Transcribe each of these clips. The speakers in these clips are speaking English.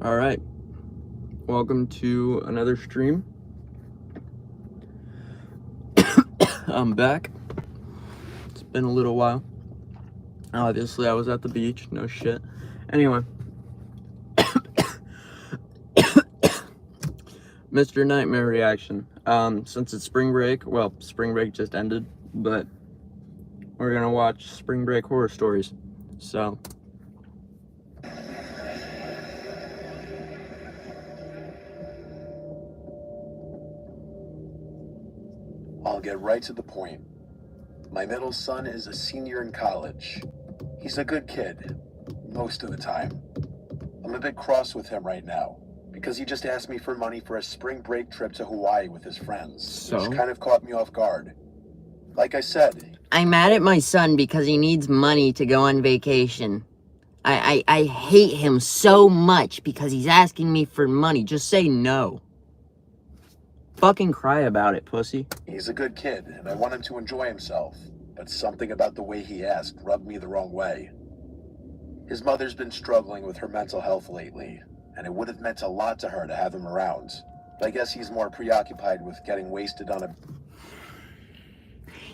Alright, welcome to another stream. I'm back. It's been a little while. Obviously, I was at the beach, no shit. Anyway. Mr. Nightmare reaction. Since it's spring break, well, spring break just ended, but we're gonna watch spring break horror stories. So... I'll get right to the point. My middle son is a senior in college. He's a good kid, most of the time. I'm a bit cross with him right now, because he just asked me for money for a spring break trip to Hawaii with his friends, which kind of caught me off guard. Like I said... I'm mad at my son because he needs money to go on vacation. I hate him so much because he's asking me for money. Just say no. Fucking cry about it, pussy. He's a good kid, and I want him to enjoy himself, but something about the way he asked rubbed me the wrong way. His mother's been struggling with her mental health lately, and it would have meant a lot to her to have him around. But I guess he's more preoccupied with getting wasted on a...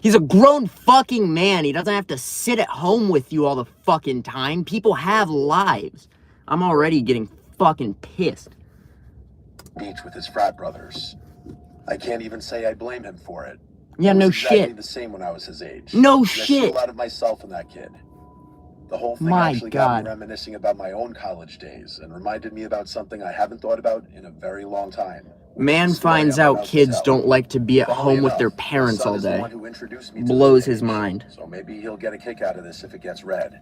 He's a grown fucking man. He doesn't have to sit at home with you all the fucking time. People have lives. I'm already getting fucking pissed. Beach with his frat brothers. I can't even say I blame him for it. Yeah, no exactly shit. The same when I was his age. No I shit. see a lot of myself in that kid. The whole thing actually got me reminiscing about my own college days and reminded me about something I haven't thought about in a very long time. Man finds out kids don't like to be at home with their parents all day. Blows his mind. So maybe he'll get a kick out of this if it gets read.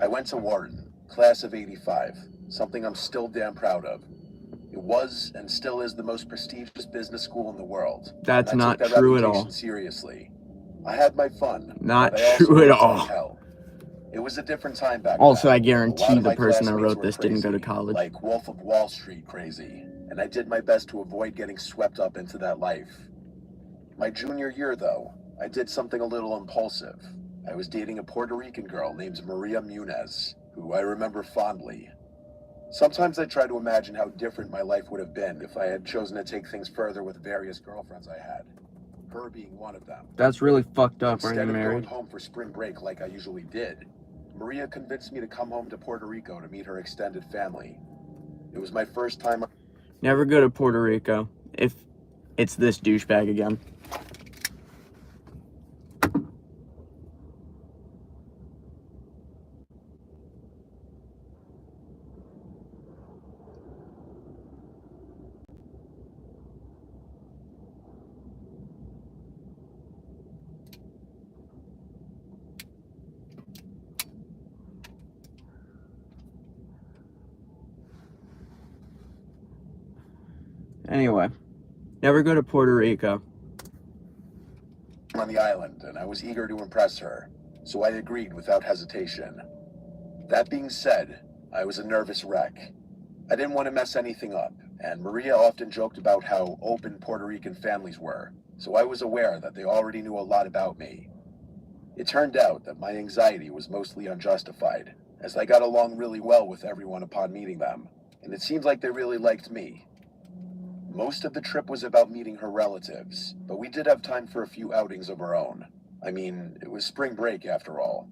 I went to Wharton, class of '85, something I'm still damn proud of. It was and still is the most prestigious business school in the world. That's not true at all. Seriously. I had my fun. Not true at all. Hell. It was a different time back also, then. I guarantee the person that wrote this didn't go to college. Like Wolf of Wall Street crazy. And I did my best to avoid getting swept up into that life. My junior year, though, I did something a little impulsive. I was dating a Puerto Rican girl named Maria Munez, who I remember fondly. Sometimes I try to imagine how different my life would have been if I had chosen to take things further with various girlfriends I had. Her being one of them. That's really fucked up. Are you married? Instead of going home for spring break like I usually did, Maria convinced me to come home to Puerto Rico to meet her extended family. It was my first time... Never go to Puerto Rico if it's this douchebag again. Anyway, never go to Puerto Rico. On the island, and I was eager to impress her, so I agreed without hesitation. That being said, I was a nervous wreck. I didn't want to mess anything up, and Maria often joked about how open Puerto Rican families were, so I was aware that they already knew a lot about me. It turned out that my anxiety was mostly unjustified, as I got along really well with everyone upon meeting them, and it seemed like they really liked me. Most of the trip was about meeting her relatives, but we did have time for a few outings of our own. I mean, it was spring break after all.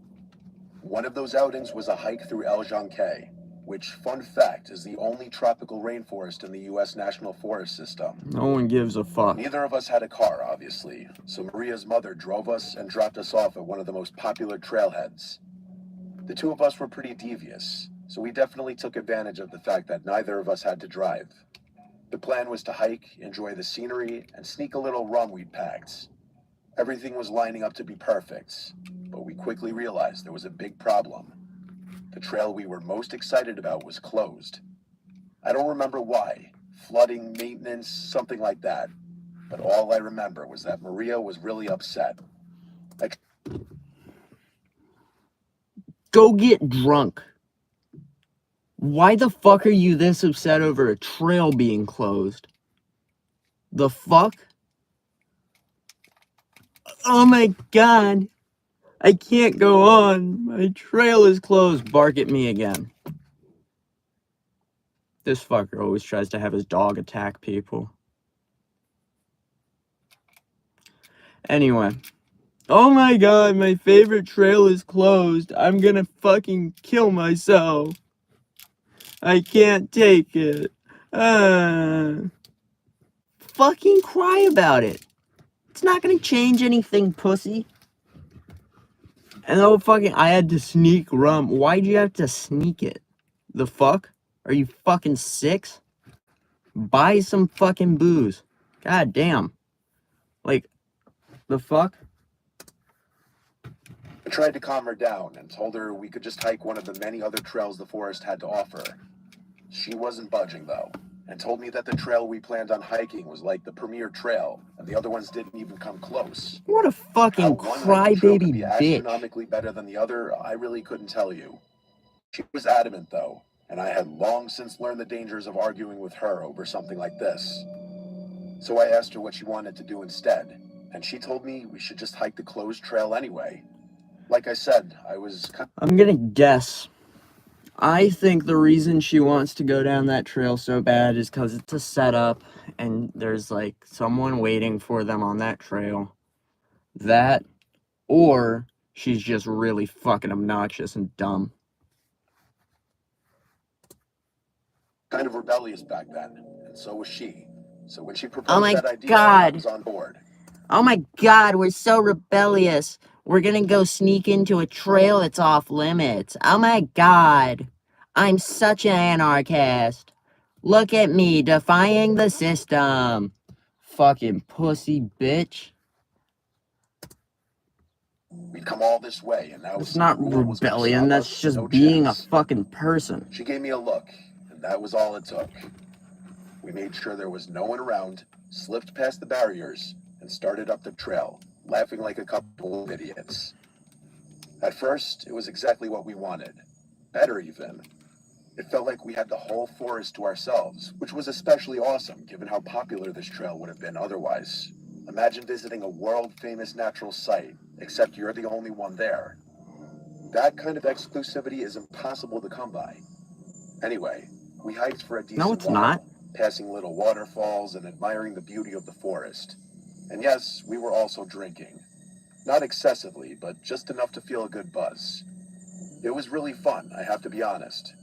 One of those outings was a hike through El Janqué, which, fun fact, is the only tropical rainforest in the U.S. National Forest System. No one gives a fuck. Neither of us had a car, obviously, so Maria's mother drove us and dropped us off at one of the most popular trailheads. The two of us were pretty devious, so we definitely took advantage of the fact that neither of us had to drive. The plan was to hike, enjoy the scenery, and sneak a little rum we'd packed. Everything was lining up to be perfect, but we quickly realized there was a big problem. The trail we were most excited about was closed. I don't remember why. Flooding, maintenance, something like that. But all I remember was that Maria was really upset. Go get drunk. Why the fuck are you this upset over a trail being closed? The fuck? Oh my god. I can't go on. My trail is closed. Bark at me again. This fucker always tries to have his dog attack people. Anyway. Oh my god, my favorite trail is closed. I'm gonna fucking kill myself. I can't take it. Fucking cry about it. It's not gonna change anything, pussy. And oh fucking, I had to sneak rum. Why'd you have to sneak it? The fuck? Are you fucking 6? Buy some fucking booze. God damn. Like, the fuck? I tried to calm her down and told her we could just hike one of the many other trails the forest had to offer. She wasn't budging though, and told me that the trail we planned on hiking was like the premier trail, and the other ones didn't even come close. What a How fucking one hiking trail could crybaby be bitch. astronomically better than the other, I really couldn't tell you. She was adamant though, and I had long since learned the dangers of arguing with her over something like this. So I asked her what she wanted to do instead, and she told me we should just hike the closed trail anyway. Like I said, I was I'm gonna guess. I think the reason she wants to go down that trail so bad is because it's a setup and there's like someone waiting for them on that trail. That, or she's just really fucking obnoxious and dumb. kind of rebellious back then, and so was she. So when she Oh proposed my that idea, I god. was on board. Oh my god, we're so rebellious. We're gonna go sneak into a trail that's off limits. Oh my god. I'm such an anarchist. Look at me, defying the system. Fucking pussy bitch. We'd come all this way, and now That's some not rule was gonna rebellion, stop that's us? just No being a chance. fucking person. She gave me a look, and that was all it took. We made sure there was no one around, slipped past the barriers, and started up the trail, laughing like a couple of idiots. At first, it was exactly what we wanted. Better even. It felt like we had the whole forest to ourselves, which was especially awesome given how popular this trail would have been otherwise. Imagine visiting a world-famous natural site, except you're the only one there. That kind of exclusivity is impossible to come by. Anyway, we hiked for a decent No, it's while, not. passing little waterfalls and admiring the beauty of the forest. And yes, we were also drinking. Not excessively, but just enough to feel a good buzz. It was really fun, I have to be honest.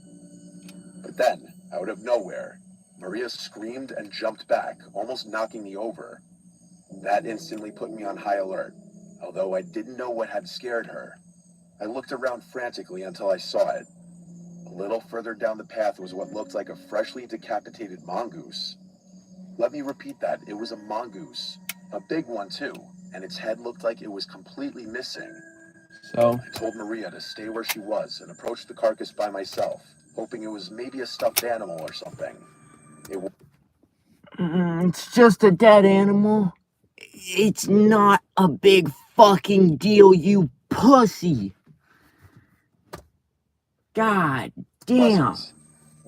But then, out of nowhere, Maria screamed and jumped back, almost knocking me over. That instantly put me on high alert, although I didn't know what had scared her. I looked around frantically until I saw it. A little further down the path was what looked like a freshly decapitated mongoose. Let me repeat that, it was a mongoose. A big one too, and its head looked like it was completely missing. So, I told Maria to stay where she was and approached the carcass by myself, hoping it was maybe a stuffed animal or something. it's just a dead animal. It's not a big fucking deal, you pussy. God damn. Wasn't.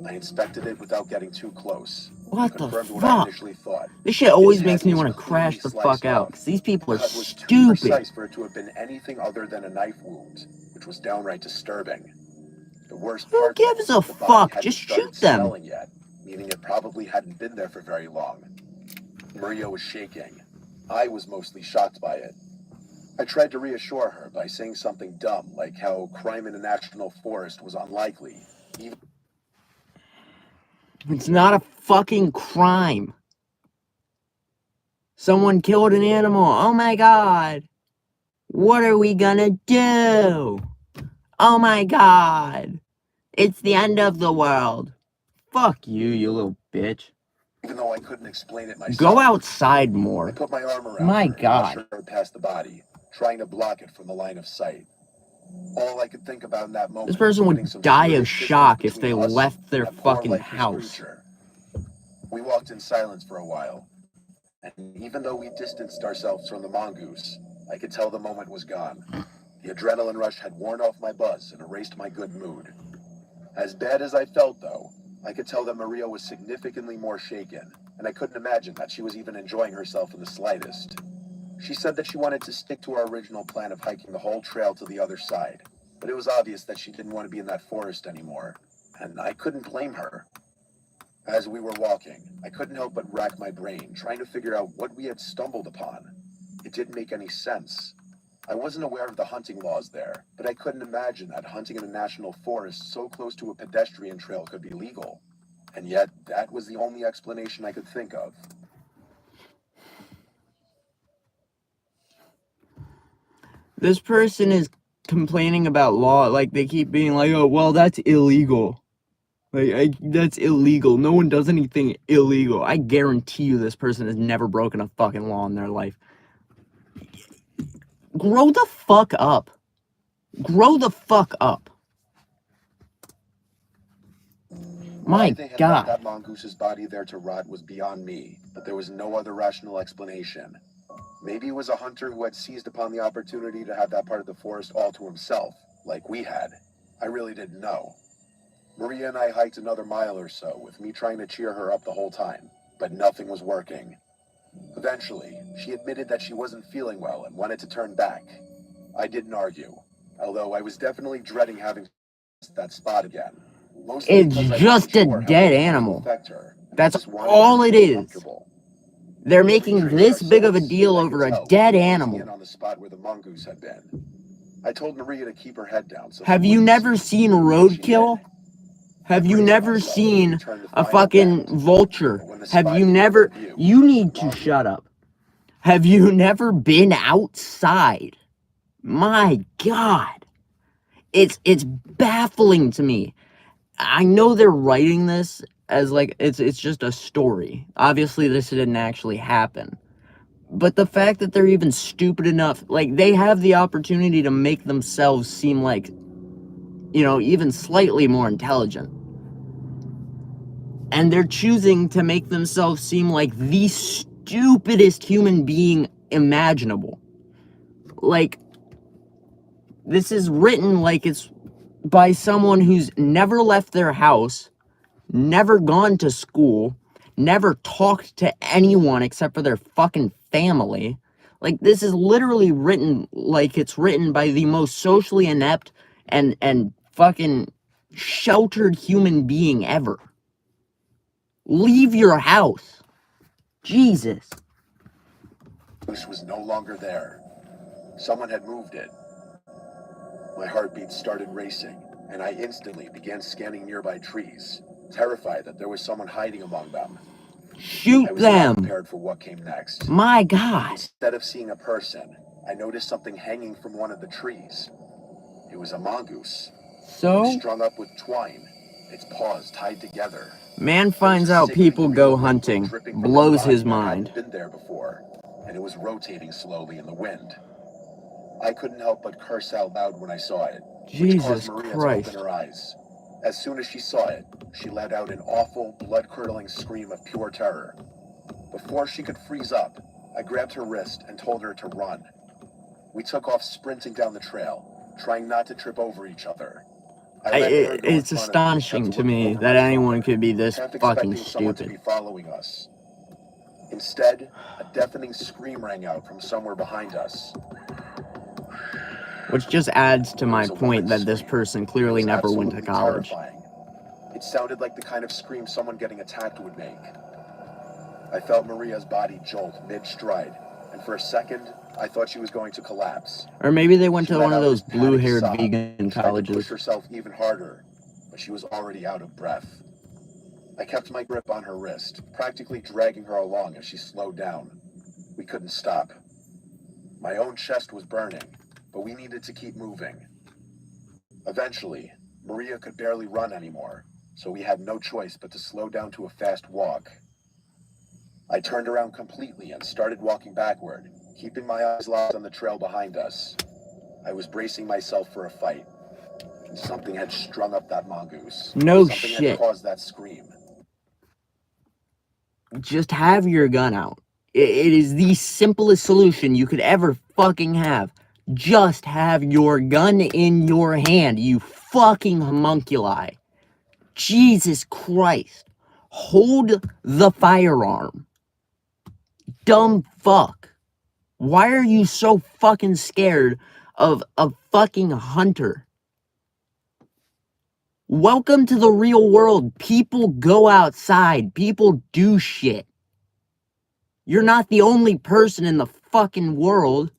I inspected it without getting too close. What the Confirmed what I fuck? initially thought. This shit always Its makes head me was want to crash the cleanly fuck sliced out. off. Because these people The are cut was too stupid. precise for it to have been anything other than a knife wound, which was downright disturbing. The worst Who part gives was a the body fuck? hadn't Just started shoot them. smelling yet, meaning it probably hadn't been there for very long. Maria was shaking. I was mostly shocked by it. I tried to reassure her by saying something dumb, like how crime in a national forest was unlikely. It's not a fucking crime. Someone killed an animal. Oh my god. What are we gonna do? Oh my god. It's the end of the world. Fuck you, you little bitch. Even though I couldn't explain it myself. Go outside I more. put my arm around My her and God. pushed her past the body, trying to block it from the line of sight. All I could think about in that moment This person was would putting some die of serious distance shock if between they us left their and that poor fucking lifeless house. creature. We walked in silence for a while, and even though we distanced ourselves from the mongoose, I could tell the moment was gone. The adrenaline rush had worn off my buzz and erased my good mood. As bad as I felt, though, I could tell that Maria was significantly more shaken, and I couldn't imagine that she was even enjoying herself in the slightest. She said that she wanted to stick to our original plan of hiking the whole trail to the other side, but it was obvious that she didn't want to be in that forest anymore, and I couldn't blame her. As we were walking, I couldn't help but rack my brain, trying to figure out what we had stumbled upon. It didn't make any sense. I wasn't aware of the hunting laws there, but I couldn't imagine that hunting in a national forest so close to a pedestrian trail could be legal. And yet, that was the only explanation I could think of. This person is complaining about law, like they keep being like, oh, well, that's illegal. Like, that's illegal. No one does anything illegal. I guarantee you this person has never broken a fucking law in their life. Grow the fuck up. Grow the fuck up. My Why they had left God. that mongoose's body there to rot was beyond me, but there was no other rational explanation. Maybe it was a hunter who had seized upon the opportunity to have that part of the forest all to himself, like we had. I really didn't know. Maria and I hiked another mile or so, with me trying to cheer her up the whole time, but nothing was working. Eventually, she admitted that she wasn't feeling well and wanted to turn back. I didn't argue, although I was definitely dreading having that spot again. Mostly It's because I just wasn't a sure how dead it would animal. affect her, and I That's just wanted all her it to feel is. comfortable. They're We making retraced this big of a ourselves, deal and I over could a tell dead we were closing animal. in on the spot where the mongoose had been. I told Maria to keep her head down so Have she you wouldn't never see, seen and she did. roadkill? I Have you braced never myself as we seen turned the a final fucking bend, vulture? but when the Have spot you came never... into view, You the need to mongoose shut up. Have you never been outside? My God. It's baffling to me. I know they're writing this as like it's just a story. Obviously this didn't actually happen. But the fact that they're even stupid enough, like they have the opportunity to make themselves seem like, you know, even slightly more intelligent. And they're choosing to make themselves seem like the stupidest human being imaginable. Like, this is written like it's by someone who's never left their house, never gone to school, never talked to anyone except for their fucking family. Like, this is literally written like it's written by the most socially inept and fucking sheltered human being ever. Leave your house. Jesus. mongoose was no longer there. Someone had moved it. My heartbeat started racing, and I instantly began scanning nearby trees, terrified that there was someone hiding among them. I Shoot was not them. prepared for what came next. My God. Instead of seeing a person, I noticed something hanging from one of the trees. It was a mongoose. It was So, strung up with twine, its paws tied together. man There was finds a out sickening people green go liquid hunting. dripping from Blows body his that mind. hadn't been there before, and it was rotating slowly in the wind. I couldn't help but curse out loud when I saw it, which Jesus caused Maria to Christ. open her eyes. As soon as she saw it, she let out an awful, blood-curdling scream of pure terror. Before she could freeze up, I grabbed her wrist and told her to run. We took off sprinting down the trail, trying not to trip over each other. I let her go in It's front of me, astonishing kept to looking me over that my anyone shoulder, could be this half fucking expecting someone to be stupid. following us. Instead, a deafening scream rang out from somewhere behind us. Which just adds to It my was a point woman's that this scream. person It clearly was never went to absolutely college. terrifying. It sounded like the kind of scream someone getting attacked would make. I felt Maria's body jolt mid-stride, and for a second, I thought she was going to collapse. Or maybe they went She to let one of out those this panicked blue-haired sob vegan and tried to push colleges. herself even harder, but she was already out of breath. I kept my grip on her wrist, practically dragging her along as she slowed down. We couldn't stop. My own chest was burning, but we needed to keep moving. Eventually, Maria could barely run anymore, so we had no choice but to slow down to a fast walk. I turned around completely and started walking backward, keeping my eyes locked on the trail behind us. I was bracing myself for a fight, and something had strung up that mongoose. No Something had shit. caused that scream. Just have your gun out. It is the simplest solution you could ever fucking have. Just have your gun in your hand, you fucking homunculi. Jesus Christ. Hold the firearm. Dumb fuck. Why are you so fucking scared of a fucking hunter? Welcome to the real world. People go outside. People do shit. You're not the only person in the fucking world.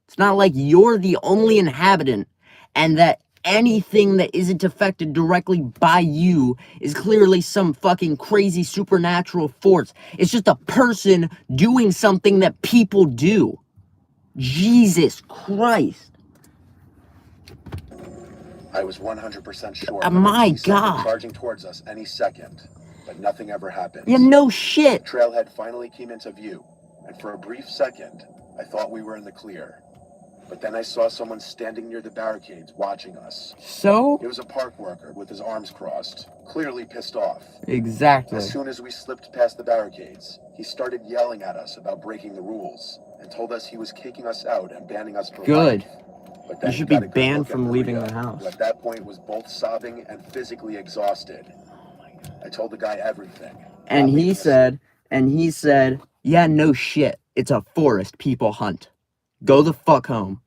It's not like you're the only inhabitant and that anything that isn't affected directly by you is clearly some fucking crazy supernatural force. It's just a person doing something that people do. Jesus Christ. I was 100% sure. My He sent them God. charging towards us any second, but nothing ever happened. Yeah, no shit. The trailhead finally came into view, and for a brief second, I thought we were in the clear. But then I saw someone standing near the barricades watching us. So? It was a park worker with his arms crossed, clearly pissed off. Exactly. As soon as we slipped past the barricades, he started yelling at us about breaking the rules and told us he was kicking us out and banning us for Good. life. But then You should he got be a good banned look at from leaving Maria, the house. who at that point was both sobbing and physically exhausted. I told the guy everything. And not he leaving us. said, yeah, no shit. It's a forest people hunt. Go the fuck home.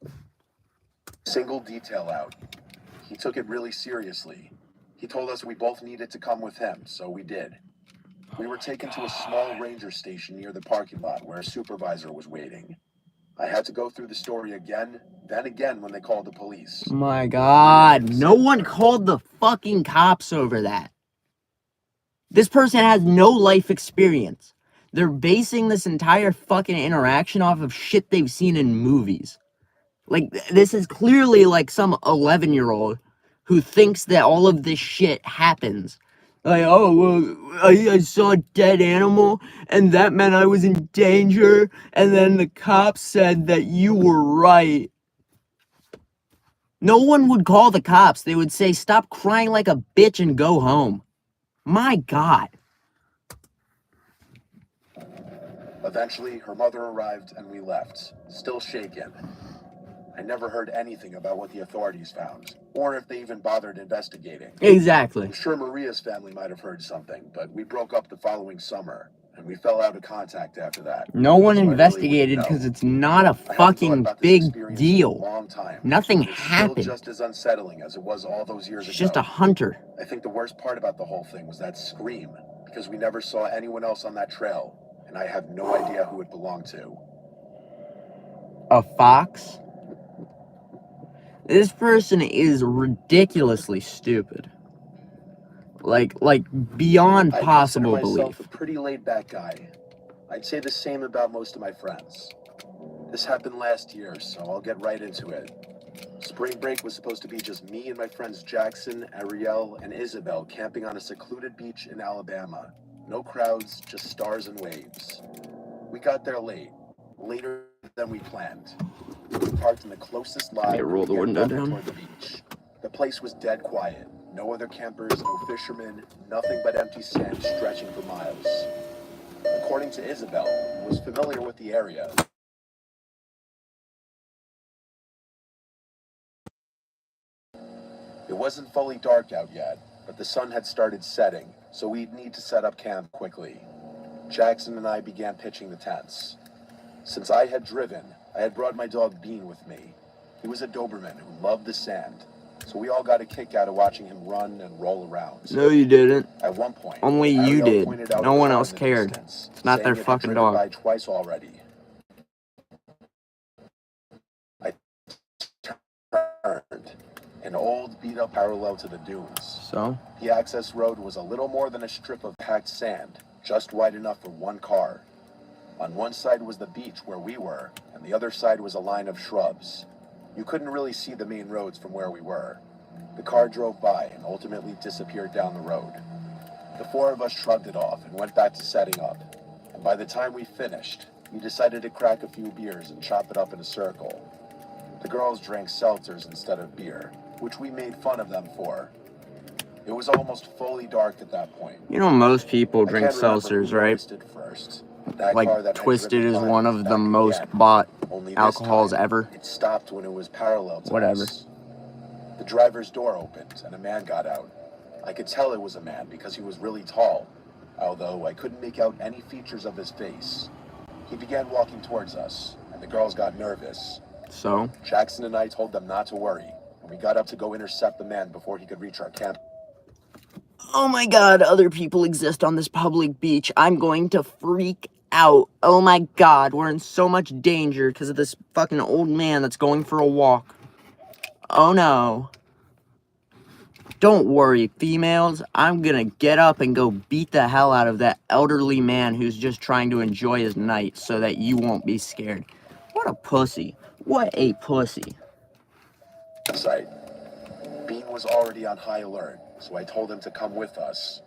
Single detail out. He took it really seriously. He told us we both needed to come with him, so we did. We were taken to a small ranger station near the parking lot where a supervisor was waiting. I had to go through the story again, then again when they called the police. My God. No one called the fucking cops over that. This person has no life experience. They're basing this entire fucking interaction off of shit they've seen in movies. Like, this is clearly like some 11-year-old who thinks that all of this shit happens. Like, oh, well, I saw a dead animal, and that meant I was in danger, and then the cops said that you were right. No one would call the cops. They would say, stop crying like a bitch and go home. My God. Eventually, her mother arrived and we left, still shaken. I never heard anything about what the authorities found, or if they even bothered investigating. Exactly. I'm sure Maria's family might have heard something, but we broke up the following summer, and we fell out of contact after that. No one So I really investigated wouldn't know. because it's not a I haven't thought fucking about this big experience in a deal. long time. Nothing It's still happened. just as unsettling as it was all those years It's ago. just a hunter. I think the worst part about the whole thing was that scream, because we never saw anyone else on that trail, and I have no idea who it belonged to. A fox? This person is ridiculously stupid. Like beyond I consider possible myself belief. a pretty laid-back guy. I'd say the same about most of my friends. This happened last year, so I'll get right into it. Spring break was supposed to be just me and my friends Jackson, Ariel, and Isabel camping on a secluded beach in Alabama. No crowds, just stars and waves. We got there late, later than we planned. We parked in the closest lot Yeah, roll and the began window walking down. toward the beach. The place was dead quiet. No other campers, no fishermen, nothing but empty sand stretching for miles. According to Isabel, who was familiar with the area, it wasn't fully dark out yet, but the sun had started setting, so we'd need to set up camp quickly. Jackson and I began pitching the tents. Since I had driven, I had brought my dog Bean with me. He was a Doberman who loved the sand, so we all got a kick out of watching him run and roll around. No, you didn't. At one point, Only you Ariel did. pointed out No a one car else in the cared. distance, It's not saying their it had fucking driven dog. by twice already. I turned. An old, beat-up parallel to the dunes. So? The access road was a little more than a strip of packed sand, just wide enough for one car. On one side was the beach where we were, and the other side was a line of shrubs. You couldn't really see the main roads from where we were. The car drove by and ultimately disappeared down the road. The four of us shrugged it off and went back to setting up. And by the time we finished, we decided to crack a few beers and chop it up in a circle. The girls drank seltzers instead of beer, which we made fun of them for. It was almost fully dark at that point. You know most people I drink can't remember seltzers, who right? noticed it first. That car that Like, had Twisted driven is by one was of the back most again. bought Only this alcohols time, ever. It stopped when it was parallel to Whatever. us. The driver's door opened and a man got out. I could tell it was a man because he was really tall, although I couldn't make out any features of his face. He began walking towards us, and The girls got nervous. So? Jackson and I told them not to worry, and we got up to go intercept the man before he could reach our camp. Oh my god, other people exist on this public beach. I'm going to freak out. Oh my god, we're in so much danger because of this fucking old man that's going for a walk. Oh no. Don't worry, females. I'm gonna get up and go beat the hell out of that elderly man who's just trying to enjoy his night so that you won't be scared. What a pussy. What a pussy. Site. Bean was already on high alert, so I told him to come with us.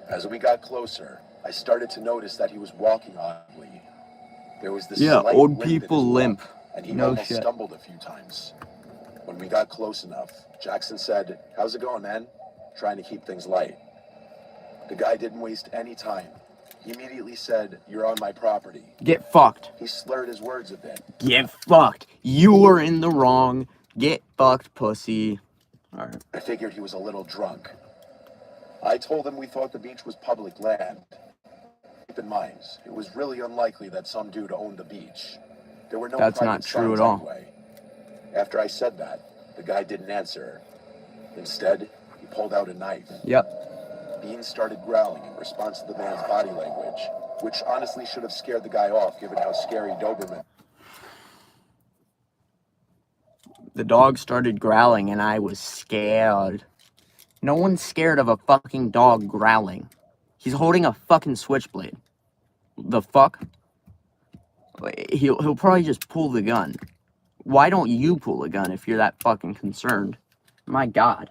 As we got closer, I started to notice that he was walking oddly. There was this Yeah, slight old limp in his people limp. walk, and he No almost shit. stumbled a few times. When we got close enough, Jackson said, "How's it going, man?" Trying to keep things light. The guy didn't waste any time. He immediately said, "You're on my property." Get fucked. He slurred his words a bit. Get fucked. You were in the wrong. Get fucked, pussy. Alright. I figured he was a little drunk. I told him we thought the beach was public land. Keep in mind, it was really unlikely that some dude owned the beach. There were no That's private not true signs at all. anyway. After I said that, the guy didn't answer. Instead, he pulled out a knife. Yep. Bean started growling in response to the man's body language, which honestly should have scared the guy off given how scary Doberman. The dog started growling and I was scared. No one's scared of a fucking dog growling. He's holding a fucking switchblade. The fuck? He'll probably just pull the gun. Why don't you pull a gun if you're that fucking concerned? My god.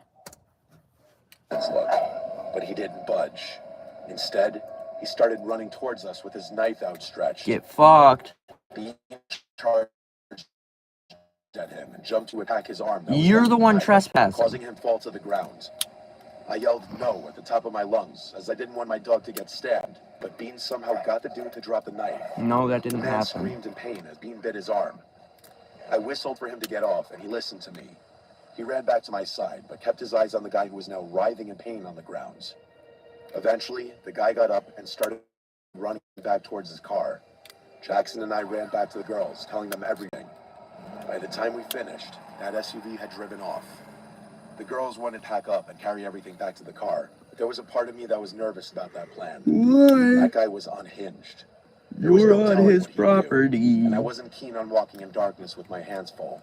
Look, but he didn't budge. Instead, he started running towards us with his knife outstretched. Get fucked. Bean charged at him and jumped to attack his arm. that was You're holding the one knife, trespassing. causing him fall to the ground. I yelled no at the top of my lungs, as I didn't want my dog to get stabbed. But Bean somehow got the dude to drop the knife. No, that The didn't man happen. screamed in pain as Bean bit his arm. I whistled for him to get off, and he listened to me. He ran back to my side, but kept his eyes on the guy who was now writhing in pain on the ground. Eventually, the guy got up and started running back towards his car. Jackson and I ran back to the girls, telling them everything. By the time we finished, that SUV had driven off. The girls wanted to pack up and carry everything back to the car, but there was a part of me that was nervous about that plan. That guy was unhinged. There was You're no on telling his what he'd do, property. and I wasn't keen on walking in darkness with my hands full.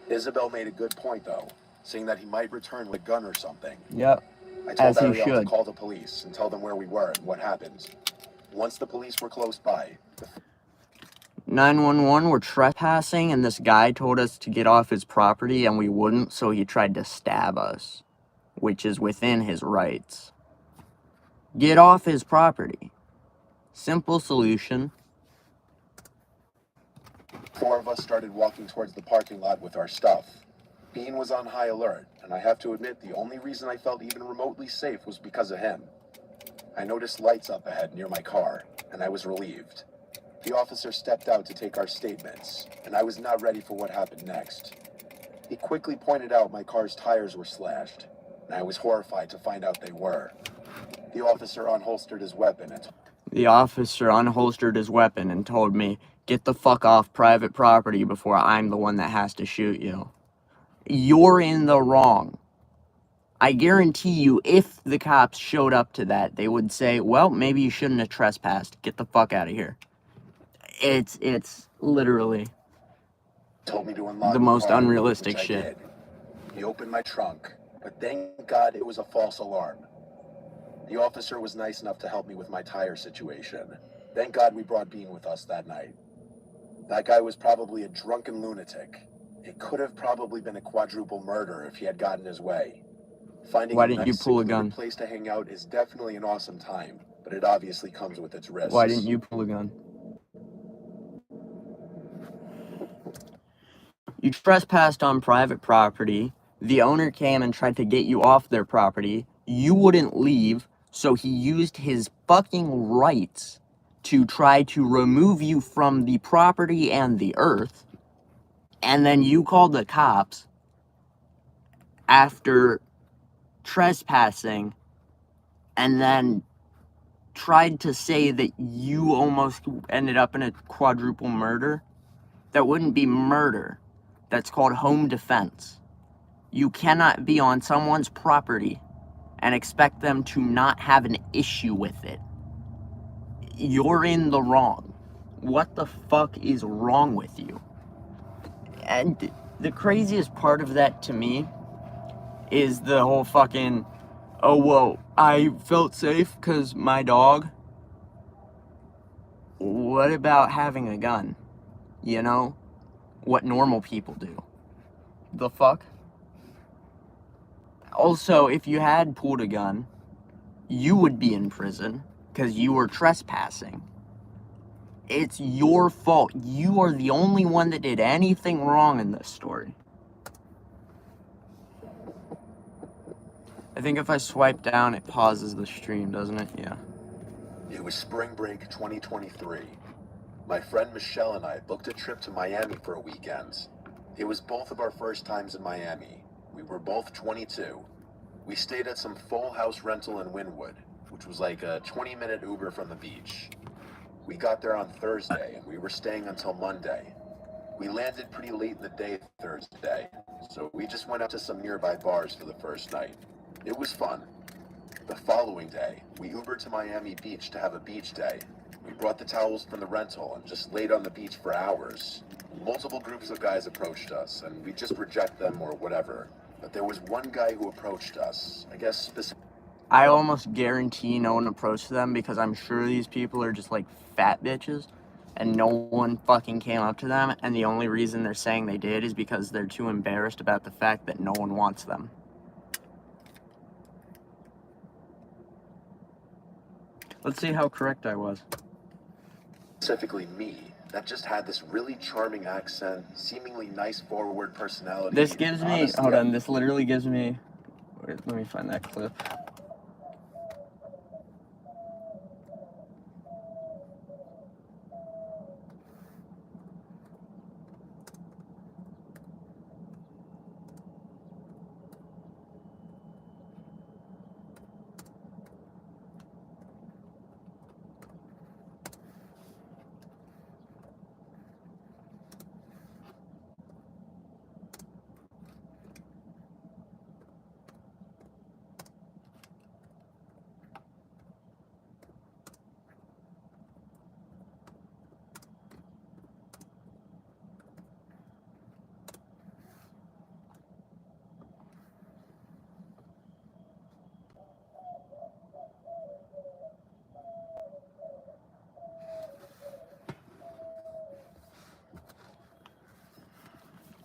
Isabel made a good point, though, saying that he might return with a gun or something. Yep. I As told he Ariel to should. call the police and tell them where we were and what happened. Once the police were close by, 911, we're trespassing, and this guy told us to get off his property, and we wouldn't, so he tried to stab us, which is within his rights. Get off his property. Simple solution. 4 of us started walking towards the parking lot with our stuff. Bean was on high alert, and I have to admit the only reason I felt even remotely safe was because of him. I noticed lights up ahead near my car, and I was relieved. The officer stepped out to take our statements, and I was not ready for what happened next. He quickly pointed out my car's tires were slashed, and I was horrified to find out they were. The officer unholstered his weapon and The officer unholstered his weapon and told me, get the fuck off private property before I'm the one that has to shoot you. You're in the wrong. I guarantee you, if the cops showed up to that, they would say, well, maybe you shouldn't have trespassed. Get the fuck out of here. It's literally told me to unlock the most car, unrealistic which I shit. did. He opened my trunk, but thank God it was a false alarm. The officer was nice enough to help me with my tire situation. Thank God we brought Bean with us that night. That guy was probably a drunken lunatic. It could have probably been a quadruple murder if he had gotten his way. Finding Why a didn't you nice, pull a secluded gun? place to hang out is definitely an awesome time, but it obviously comes with its risks. Why didn't you pull a gun? You trespassed on private property. The owner came and tried to get you off their property. You wouldn't leave, so he used his fucking rights to try to remove you from the property and the earth. And then you called the cops after trespassing and then tried to say that you almost ended up in a quadruple murder. That wouldn't be murder. That's called home defense. You cannot be on someone's property and expect them to not have an issue with it. You're in the wrong. What the fuck is wrong with you? And the craziest part of that to me is the whole fucking, oh, well, I felt safe because my dog. What about having a gun? You know? What normal people do. The fuck? Also, if you had pulled a gun, you would be in prison because you were trespassing. It's your fault. You are the only one that did anything wrong in this story. I think if I swipe down, it pauses the stream, doesn't it? Yeah. It was spring break 2023. My friend Michelle and I booked a trip to Miami for a weekend. It was both of our first times in Miami. We were both 22. We stayed at some full house rental in Wynwood, which was like a 20-minute Uber from the beach. We got there on Thursday, and we were staying until Monday. We landed pretty late in the day Thursday, so we just went out to some nearby bars for the first night. It was fun. The following day, we Ubered to Miami Beach to have a beach day. We brought the towels from the rental and just laid on the beach for hours. Multiple groups of guys approached us, and we just reject them or whatever. But there was one guy who approached us, I guess specifically. I almost guarantee no one approached them because I'm sure these people are just like fat bitches and no one fucking came up to them, and the only reason they're saying they did is because they're too embarrassed about the fact that no one wants them. Let's see how correct I was. Specifically me, that just had this really charming accent, seemingly nice forward personality. This gives me, Honestly, hold on, this literally gives me, wait, let me find that clip.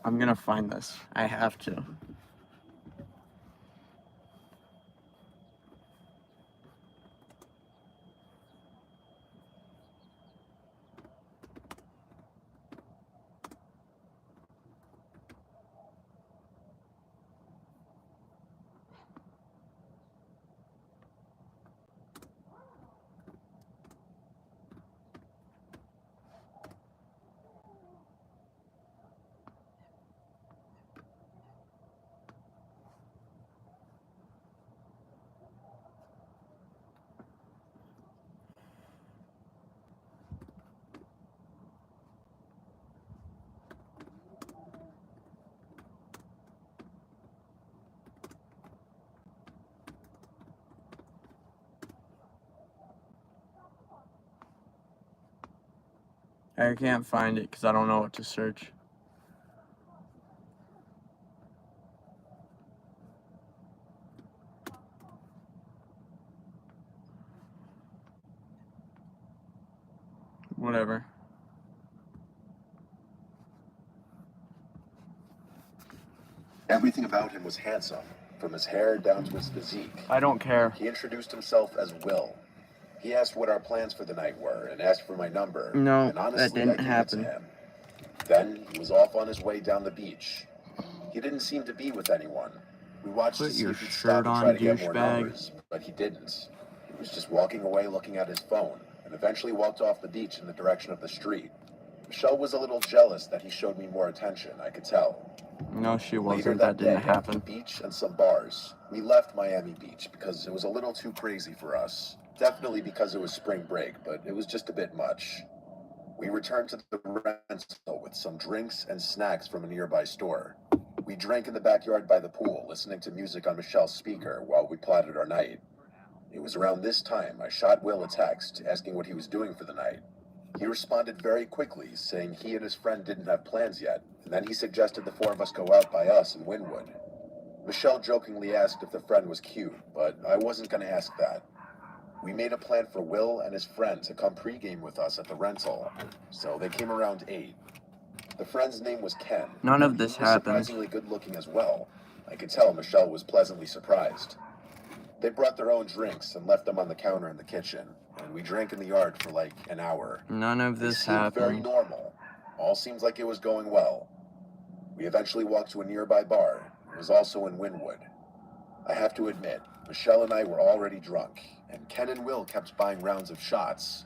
I'm gonna find this. I have to. I can't find it because I don't know what to search. Whatever. Everything about him was handsome, from his hair down to his physique. I don't care. He introduced himself as Will. He asked what our plans for the night were and asked for my number. No, and honestly, that didn't I gave happen. it to him. Then he was off on his way down the beach. He didn't seem to be with anyone. We watched Put to see your if he'd shirt stop and on, try to get more douchebag. numbers, but he didn't. He was just walking away looking at his phone, and eventually walked off the beach in the direction of the street. Michelle was a little jealous that he showed me more attention, I could tell. No, she Later wasn't. that That didn't day, after the happen. beach and some bars, we left Miami Beach because it was a little too crazy for us. Definitely because it was spring break, but it was just a bit much. We returned to the rental with some drinks and snacks from a nearby store. We drank in the backyard by the pool, listening to music on Michelle's speaker while we plotted our night. It was around this time I shot Will a text asking what he was doing for the night. He responded very quickly, saying he and his friend didn't have plans yet, and then he suggested the four of us go out by us in Wynwood. Michelle jokingly asked if the friend was cute, but I wasn't going to ask that. We made a plan for Will and his friend to come pregame with us at the rental, so they came around 8. The friend's name was Ken. None of this He was happened. surprisingly good looking as well. I could tell Michelle was pleasantly surprised. They brought their own drinks and left them on the counter in the kitchen, and we drank in the yard for like an hour. None of They this seemed very happened. normal. All seems like it was going well. We eventually walked to a nearby bar. It was also in Wynwood. I have to admit, Michelle and I were already drunk, and Ken and Will kept buying rounds of shots.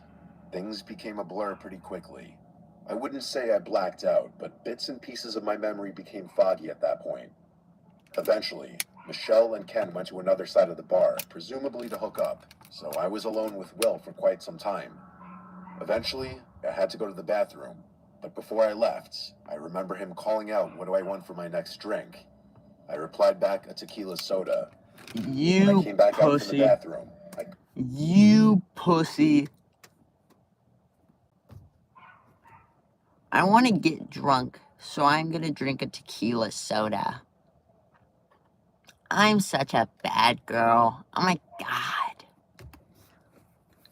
Things became a blur pretty quickly. I wouldn't say I blacked out, but bits and pieces of my memory became foggy at that point. Eventually, Michelle and Ken went to another side of the bar, presumably to hook up, so I was alone with Will for quite some time. Eventually, I had to go to the bathroom, but before I left, I remember him calling out, "What do I want for my next drink?" I replied back, "A tequila soda." When I You came back out from the pussy. bathroom, You pussy. I want to get drunk, so I'm gonna drink a tequila soda. I'm such a bad girl. Oh my god.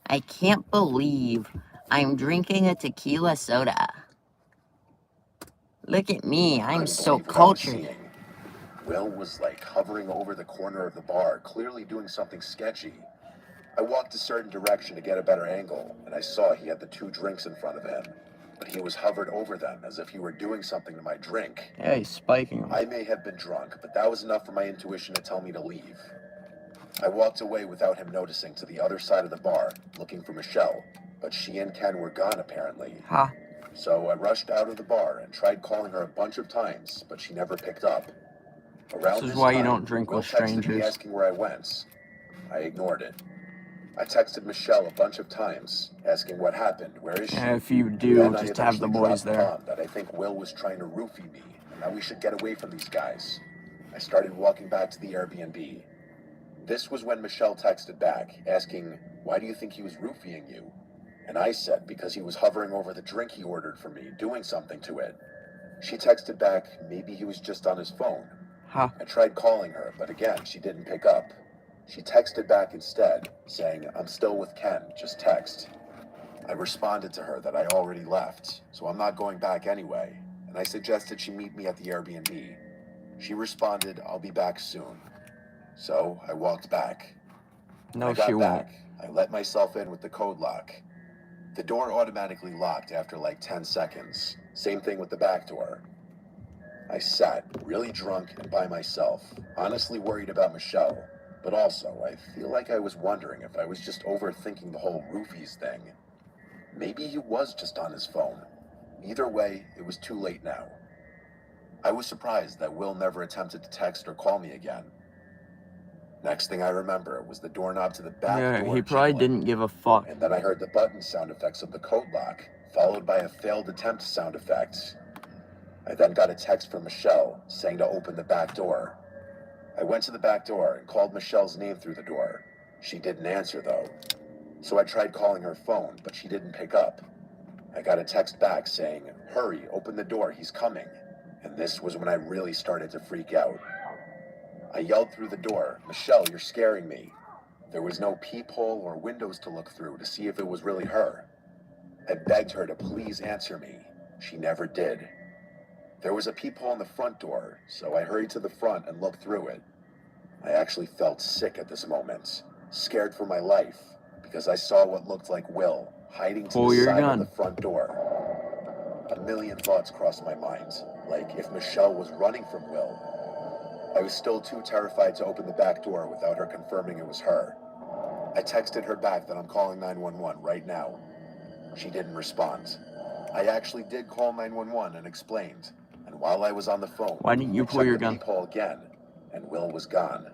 I can't believe I'm drinking a tequila soda. Look at me, I'm couldn't so believe what I was cultured. seeing. Will was like hovering over the corner of the bar, clearly doing something sketchy. I walked a certain direction to get a better angle, and I saw he had the 2 drinks in front of him, but he was hovered over them as if he were doing something to my drink. Yeah, he's spiking him. I may have been drunk, but that was enough for my intuition to tell me to leave. I walked away without him noticing to the other side of the bar, looking for Michelle, but she and Ken were gone apparently. Ha. So I rushed out of the bar and tried calling her a bunch of times, but she never picked up. Around This is why you time, don't drink Will with texted me strangers. asking where I went. I ignored it. I texted Michelle a bunch of times, asking what happened, where is she? Yeah, if you do, Then I just have the eventually boys dropped the there. bomb that I think Will was trying to roofie me, and that we should get away from these guys. I started walking back to the Airbnb. This was when Michelle texted back, asking, "Why do you think he was roofieing you?" And I said, because he was hovering over the drink he ordered for me, doing something to it. She texted back, maybe he was just on his phone. Ha. I tried calling her, but again, she didn't pick up. She texted back instead, saying, "I'm still with Ken, just text." I responded to her that I already left, so I'm not going back anyway, and I suggested she meet me at the Airbnb. She responded, "I'll be back soon." So I walked back. No, I got she won't. back. I let myself in with the code lock. The door automatically locked after like 10 seconds. Same thing with the back door. I sat, really drunk and by myself, honestly worried about Michelle, but also I feel like I was wondering if I was just overthinking the whole roofies thing. Maybe he was just on his phone. Either way, it was too late now. I was surprised that Will never attempted to text or call me again. Next thing I remember was the doorknob to the back Yeah, door he probably jiggling. didn't give a fuck. And then I heard the button sound effects of the code lock, followed by a failed attempt sound effect. I then got a text from Michelle saying to open the back door. I went to the back door and called Michelle's name through the door. She didn't answer though. So I tried calling her phone, but she didn't pick up. I got a text back saying, "Hurry, open the door, he's coming." And this was when I really started to freak out. I yelled through the door, "Michelle, you're scaring me." There was no peephole or windows to look through to see if it was really her. I begged her to please answer me. She never did. There was a peephole in the front door, so I hurried to the front and looked through it. I actually felt sick at this moment, scared for my life, because I saw what looked like Will hiding to Pull the your side gun. of the front door. A million thoughts crossed my mind, like if Michelle was running from Will. I was still too terrified to open the back door without her confirming it was her. I texted her back that I'm calling 911 right now. She didn't respond. I actually did call 911 and explained, and while I was on the phone, Why didn't you I pull checked your the gun? peephole again, and Will was gone.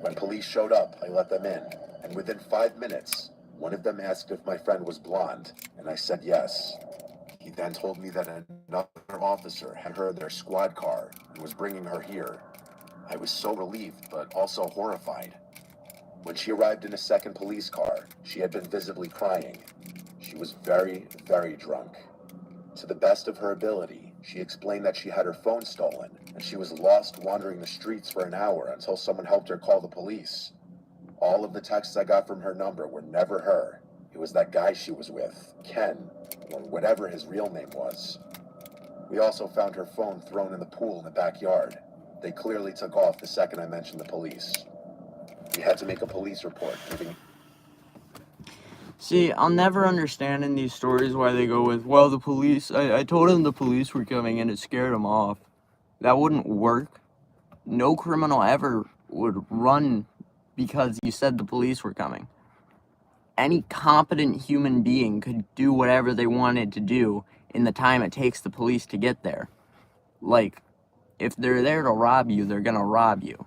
When police showed up, I let them in, and within 5 minutes, one of them asked if my friend was blonde, and I said yes. He then told me that another officer had her in their squad car and was bringing her here. I was so relieved, but also horrified. When she arrived in a second police car, she had been visibly crying. She was very, very drunk. To the best of her ability, she explained that she had her phone stolen, and she was lost wandering the streets for an hour until someone helped her call the police. All of the texts I got from her number were never her. It was that guy she was with, Ken, or whatever his real name was. We also found her phone thrown in the pool in the backyard. They clearly took off the second I mentioned the police. We had to make a police report giving... See, I'll never understand in these stories why they go with, well, the police, I told him the police were coming and it scared him off. That wouldn't work. No criminal ever would run because you said the police were coming. Any competent human being could do whatever they wanted to do in the time it takes the police to get there. Like, if they're there to rob you, they're gonna rob you.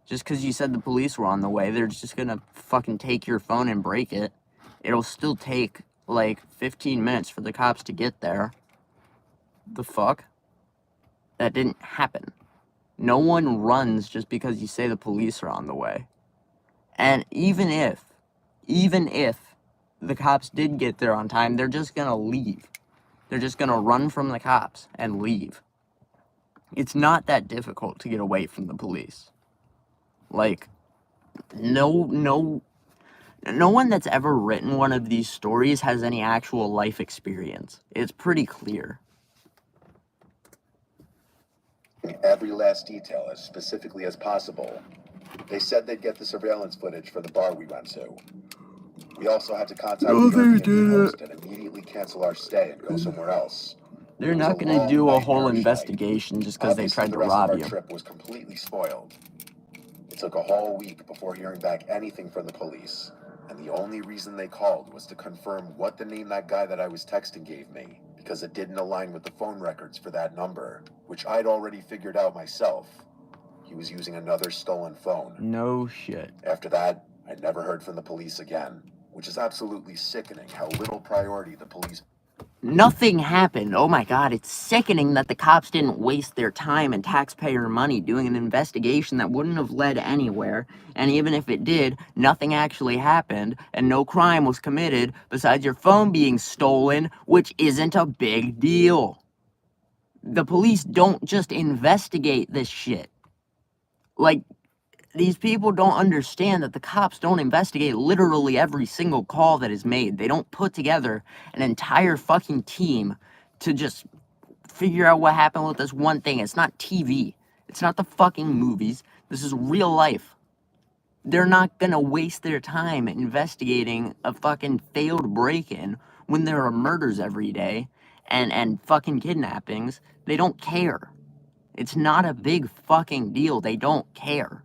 Just because you said the police were on the way, they're just gonna fucking take your phone and break it. It'll still take, like, 15 minutes for the cops to get there. The fuck? That didn't happen. No one runs just because you say the police are on the way. And even if the cops did get there on time, they're just gonna leave. They're just gonna run from the cops and leave. It's not that difficult to get away from the police. Like, no one that's ever written one of these stories has any actual life experience. It's pretty clear. Every last detail as specifically as possible. They said they'd get the surveillance footage for the bar we went to. We also had to contact the Airbnb host and immediately cancel our stay and go somewhere else. They're not gonna do a whole investigation just because they tried to rob you. The trip was completely spoiled. It took a whole week before hearing back anything from the police, and the only reason they called was to confirm what the name that guy that I was texting gave me, because it didn't align with the phone records for that number, which I'd already figured out myself. He was using another stolen phone. No shit. After that, I never heard from the police again, which is absolutely sickening how little priority the police... Nothing happened. Oh my god, it's sickening that the cops didn't waste their time and taxpayer money doing an investigation that wouldn't have led anywhere, and even if it did, nothing actually happened, and no crime was committed besides your phone being stolen, which isn't a big deal. The police don't just investigate this shit. Like, these people don't understand that the cops don't investigate literally every single call that is made. They don't put together an entire fucking team to just figure out what happened with this one thing. It's not TV. It's not the fucking movies. This is real life. They're not gonna waste their time investigating a fucking failed break-in when there are murders every day and fucking kidnappings. They don't care. It's not a big fucking deal. They don't care.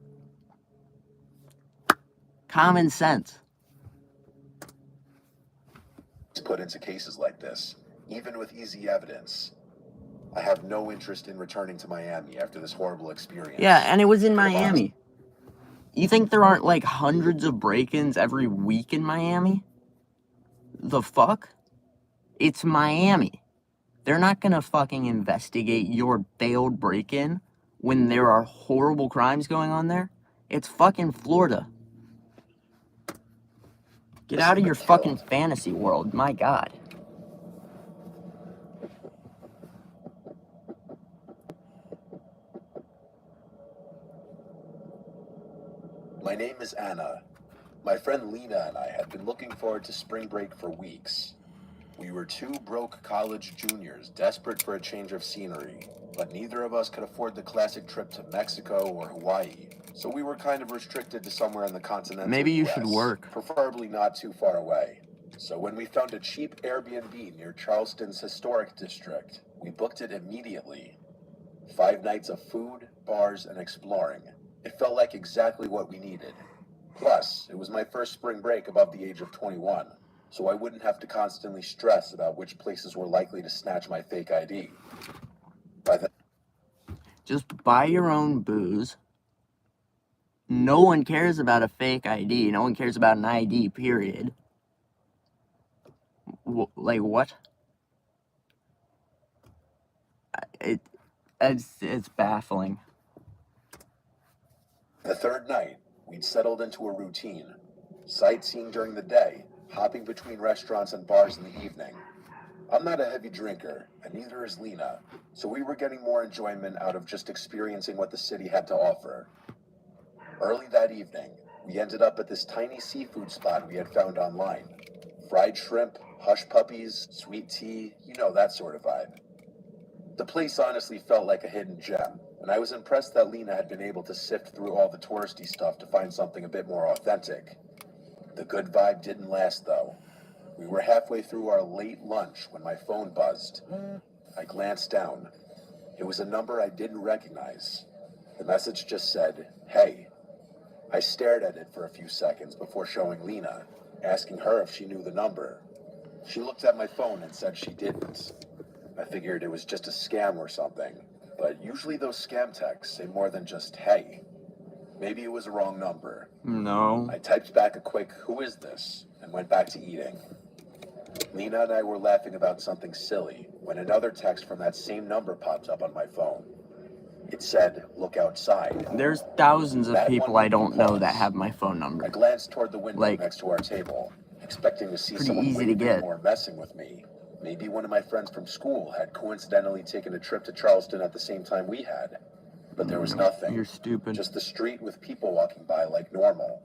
Common sense. Put into cases like this, even with easy evidence. I have no interest in returning to Miami after this horrible experience. Yeah, and it was in Miami. You think there aren't like hundreds of break-ins every week in Miami? The fuck? It's Miami. They're not gonna fucking investigate your failed break-in when there are horrible crimes going on there. It's fucking Florida. Get out of your fucking fantasy world, my god. My name is Anna. My friend Lena and I had been looking forward to spring break for weeks. We were two broke college juniors desperate for a change of scenery, but neither of us could afford the classic trip to Mexico or Hawaii, so we were kind of restricted to somewhere in the continental Maybe you US, should work. preferably not too far away. So when we found a cheap Airbnb near Charleston's historic district, we booked it immediately. 5 nights of food, bars, and exploring. It felt like exactly what we needed. Plus, it was my first spring break above the age of 21, so I wouldn't have to constantly stress about which places were likely to snatch my fake ID. By then, Just buy your own booze. No one cares about a fake ID. No one cares about an ID, period. Like, what? It's baffling. The third night, we'd settled into a routine. Sightseeing during the day, hopping between restaurants and bars in the evening. I'm not a heavy drinker, and neither is Lena, so we were getting more enjoyment out of just experiencing what the city had to offer. Early that evening, we ended up at this tiny seafood spot we had found online. Fried shrimp, hush puppies, sweet tea, you know, that sort of vibe. The place honestly felt like a hidden gem, and I was impressed that Lena had been able to sift through all the touristy stuff to find something a bit more authentic. The good vibe didn't last, though. We were halfway through our late lunch when my phone buzzed. I glanced down. It was a number I didn't recognize. The message just said, "Hey." I stared at it for a few seconds before showing Lena, asking her if she knew the number. She looked at my phone and said she didn't. I figured it was just a scam or something, but usually those scam texts say more than just "hey." Maybe it was a wrong number. No. I typed back a quick "who is this?" and went back to eating. Lena and I were laughing about something silly when another text from that same number popped up on my phone. It said, "Look outside." There's thousands of That people one I don't made me know that pause. have my phone I number. glanced toward the window Like, next to our table, expecting to see pretty someone easy to waving get. or messing with me. Maybe one of my friends from school had coincidentally taken a trip to Charleston at the same time we had. But there was nothing. You're stupid. Just the street with people walking by like normal.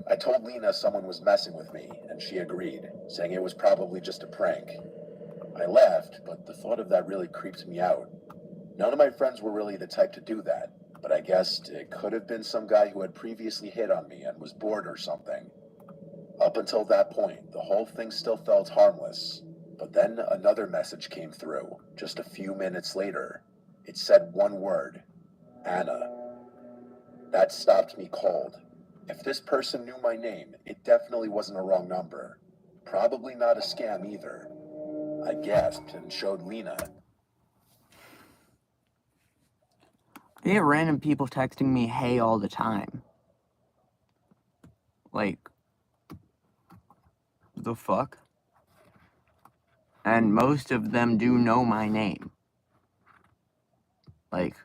I told Lena someone was messing with me, and she agreed, saying it was probably just a prank. I laughed, but the thought of that really creeped me out. None of my friends were really the type to do that, but I guessed it could have been some guy who had previously hit on me and was bored or something. Up until that point, the whole thing still felt harmless. But then another message came through, just a few minutes later. It said one word, Anna. That stopped me cold. If this person knew my name, it definitely wasn't a wrong number. Probably not a scam either. I gasped and showed Lena. I get random people texting me "hey" all the time. Like, the fuck? And most of them do know my name. Like,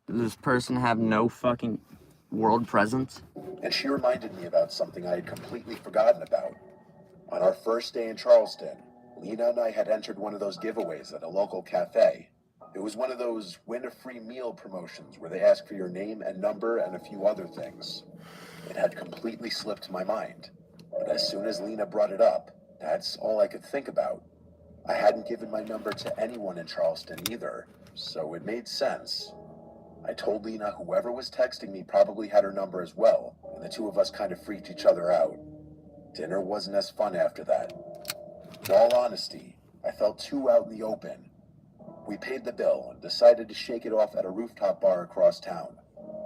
does this person have no fucking world presence? And she reminded me about something I had completely forgotten about. On our first day in Charleston, Lena and I had entered one of those giveaways at a local cafe. It was one of those win a free meal promotions where they ask for your name and number and a few other things. It had completely slipped my mind. But as soon as Lena brought it up, that's all I could think about. I hadn't given my number to anyone in Charleston either, so it made sense. I told Lena whoever was texting me probably had her number as well, and the two of us kind of freaked each other out. Dinner wasn't as fun after that. In all honesty, I felt too out in the open. We paid the bill and decided to shake it off at a rooftop bar across town.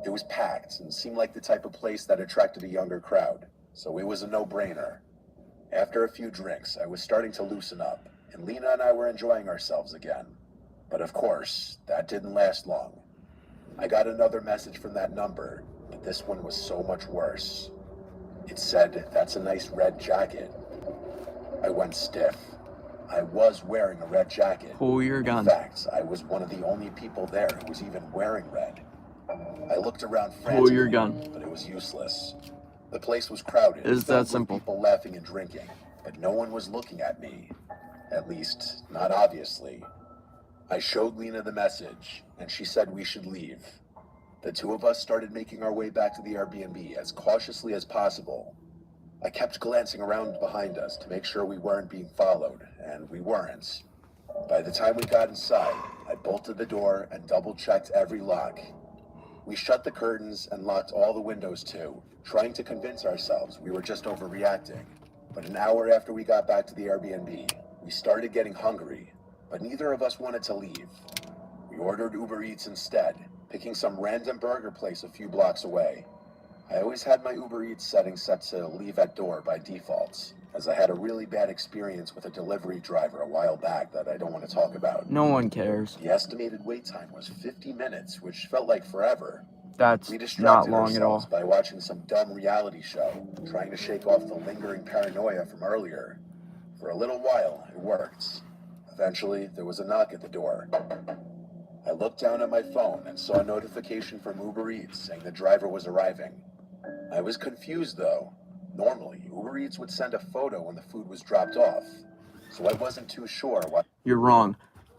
It was packed and seemed like the type of place that attracted a younger crowd, so it was a no-brainer. After a few drinks, I was starting to loosen up, and Lena and I were enjoying ourselves again. But of course, that didn't last long. I got another message from that number, but this one was so much worse. It said, "That's a nice red jacket." I went stiff. I was wearing a red jacket. Pull your gun. In fact, I was one of the only people there who was even wearing red. I looked around frantically, Pull your gun. but it was useless. The place was crowded. It's filled that with simple. People laughing and drinking, but no one was looking at me. At least, not obviously. I showed Lena the message, and she said we should leave. The two of us started making our way back to the Airbnb as cautiously as possible. I kept glancing around behind us to make sure we weren't being followed, and we weren't. By the time we got inside, I bolted the door and double-checked every lock. We shut the curtains and locked all the windows too, trying to convince ourselves we were just overreacting. But an hour after we got back to the Airbnb, we started getting hungry, but neither of us wanted to leave. We ordered Uber Eats instead, picking some random burger place a few blocks away. I always had my Uber Eats setting set to leave at door by default, as I had a really bad experience with a delivery driver a while back that I don't want to talk about. No one cares. The estimated wait time was 50 minutes, which felt like forever. That's We not distracted long at all. ourselves by watching some dumb reality show, trying to shake off the lingering paranoia from earlier. For a little while, it worked. Eventually, there was a knock at the door. I looked down at my phone and saw a notification from Uber Eats saying the driver was arriving. I was confused though. Normally, Uber Eats would send a photo when the food was dropped off, so I wasn't too sure why. You're wrong.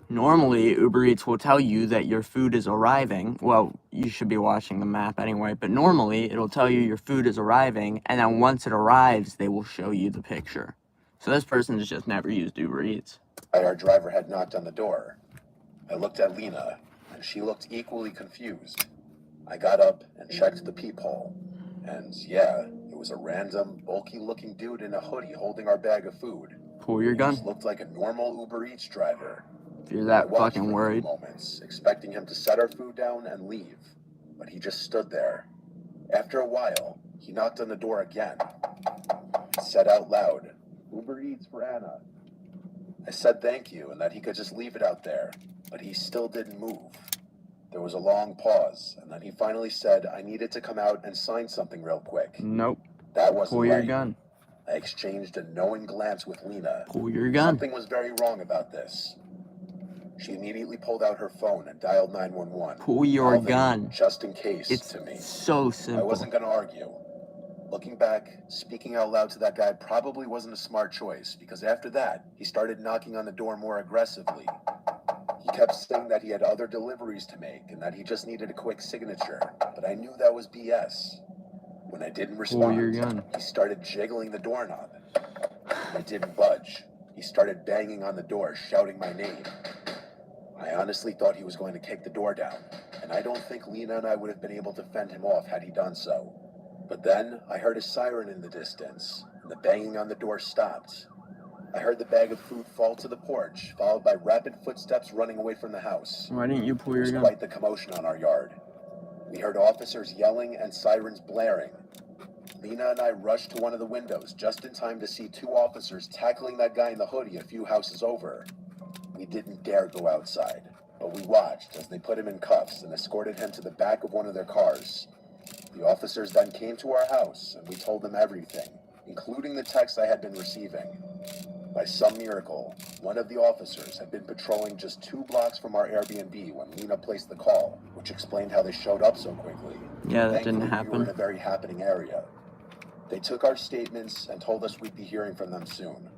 Normally, Uber Eats will tell you that your food is arriving. Well, you should be watching the map anyway, but normally it'll tell you your food is arriving, and then once it arrives, they will show you the picture. So this person has just never used Uber Eats. Our driver had knocked on the door. I looked at Lena, and she looked equally confused. I got up and checked the peephole, and yeah, it was a random, bulky-looking dude in a hoodie holding our bag of food. Pull your He gun just looked like a normal Uber Eats driver. if you're I that watched fucking for a few worried. moments, expecting him to set our food down and leave, but he just stood there. After a while, he knocked on the door again. He said out loud, "Uber Eats for Anna." I said thank you and that he could just leave it out there, but he still didn't move. There was a long pause, and then he finally said I needed to come out and sign something real quick. Nope. That wasn't Pull your right. gun. I exchanged a knowing glance with Lena. Pull your gun. Something was very wrong about this. She immediately pulled out her phone and dialed 911. Pull your mouthing, gun. "Just in case," It's to me. so I simple. wasn't going to argue. Looking back, speaking out loud to that guy probably wasn't a smart choice, because after that, he started knocking on the door more aggressively. He kept saying that he had other deliveries to make and that he just needed a quick signature, but I knew that was BS. When I didn't Pull your respond, gun. he started jiggling the doorknob. I didn't budge. He started banging on the door, shouting my name. I honestly thought he was going to kick the door down, and I don't think Lena and I would have been able to fend him off had he done so. But then I heard a siren in the distance, and the banging on the door stopped. I heard the bag of food fall to the porch, followed by rapid footsteps running away from the house. Why didn't you pull There your was gun? quite the commotion on our yard. We heard officers yelling and sirens blaring. Lena and I rushed to one of the windows just in time to see two officers tackling that guy in the hoodie a few houses over. We didn't dare go outside, but we watched as they put him in cuffs and escorted him to the back of one of their cars. The officers then came to our house and we told them everything, including the text I had been receiving. By some miracle, one of the officers had been patrolling just 2 blocks from our Airbnb when Lena placed the call, which explained how they showed up so quickly. Yeah, that Thankfully, didn't we were in a happen. very happening area. They took our statements and told us we'd be hearing from them soon.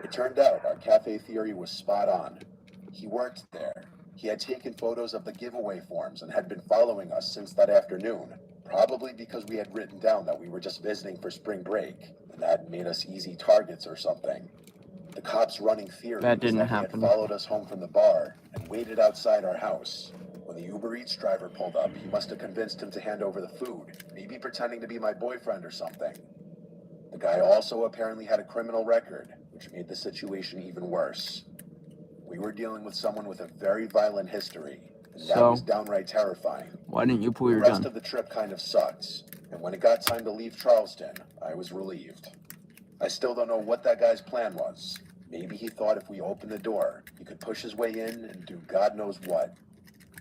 It turned out our cafe theory was spot on. He worked there. He had taken photos of the giveaway forms and had been following us since that afternoon, probably because we had written down that we were just visiting for spring break, and that made us easy targets or something. The cops' running theory That was didn't that he happen. had followed us home from the bar and waited outside our house. When the Uber Eats driver pulled up, he must have convinced him to hand over the food, maybe pretending to be my boyfriend or something. The guy also apparently had a criminal record, which made the situation even worse. We were dealing with someone with a very violent history, and that So? was downright terrifying. Why didn't you pull The your rest gun? of the trip kind of sucked, and when it got time to leave Charleston, I was relieved. I still don't know what that guy's plan was. Maybe he thought if we opened the door, he could push his way in and do God knows what.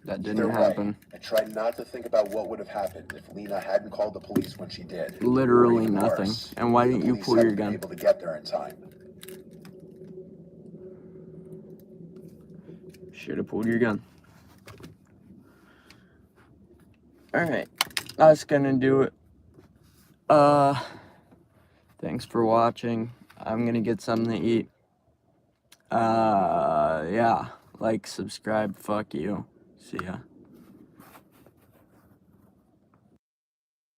That Either didn't way, happen. I tried not to think about what would have happened if Lena hadn't called the police when she did. Literally Or even nothing. worse, And why if didn't the you police pull your hadn't been gun? able to get there in time. Should have pulled your gun. Alright. That's gonna do it. Thanks for watching. I'm gonna get something to eat. Yeah. Like, subscribe, fuck you. See ya.